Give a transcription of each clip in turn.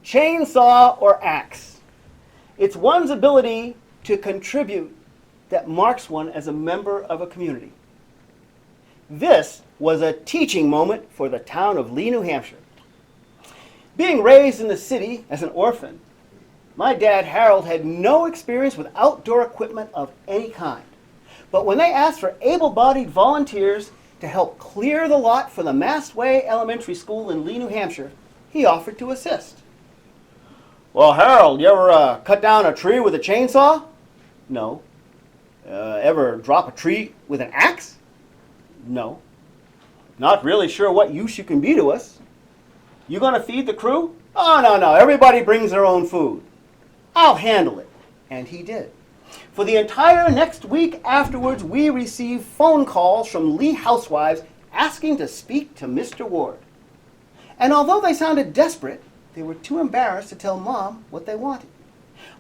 Chainsaw or axe. It's one's ability to contribute that marks one as a member of a community. This was a teaching moment for the town of Lee, New Hampshire. Being raised in the city as an orphan, my dad, Harold, had no experience with outdoor equipment of any kind. But when they asked for able-bodied volunteers to help clear the lot for the Massway Elementary School in Lee, New Hampshire, he offered to assist. Well, Harold, you ever cut down a tree with a chainsaw? No. Ever drop a tree with an axe? No. Not really sure what use you can be to us. You going to feed the crew? Oh, no. Everybody brings their own food. I'll handle it. And he did. For the entire next week afterwards, we received phone calls from Lee housewives asking to speak to Mr. Ward. And although they sounded desperate, they were too embarrassed to tell Mom what they wanted.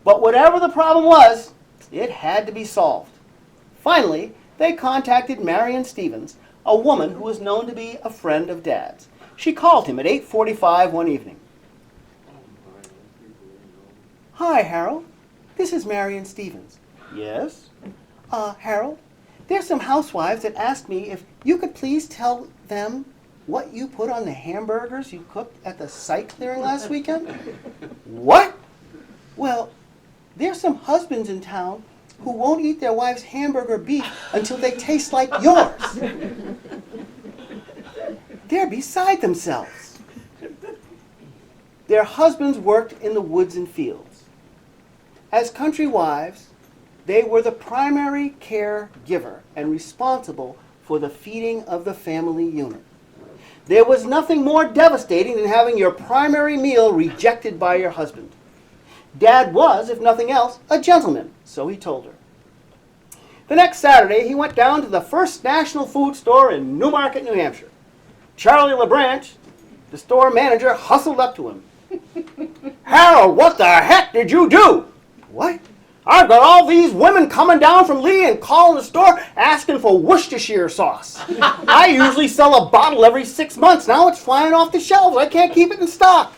But whatever the problem was, it had to be solved. Finally, they contacted Marion Stevens, a woman who was known to be a friend of Dad's. She called him at 8:45 one evening. Hi, Harold. This is Marion Stevens. Yes? Harold, there's some housewives that asked me if you could please tell them what you put on the hamburgers you cooked at the site clearing last weekend. What? Well, there's some husbands in town who won't eat their wife's hamburger beef until they taste like yours. They're beside themselves. Their husbands worked in the woods and fields. As country wives, they were the primary caregiver and responsible for the feeding of the family unit. There was nothing more devastating than having your primary meal rejected by your husband. Dad was, if nothing else, a gentleman, so he told her. The next Saturday, he went down to the First National Food Store in Newmarket, New Hampshire. Charlie LeBranch, the store manager, hustled up to him. Harold, what the heck did you do? What? I've got all these women coming down from Lee and calling the store asking for Worcestershire sauce. I usually sell a bottle every 6 months. Now it's flying off the shelves. I can't keep it in stock.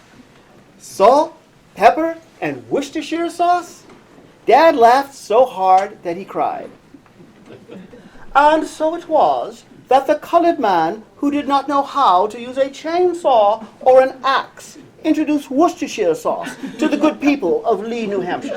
Salt, pepper, and Worcestershire sauce? Dad laughed so hard that he cried. And so it was that the colored man who did not know how to use a chainsaw or an axe introduced Worcestershire sauce to the good people of Lee, New Hampshire.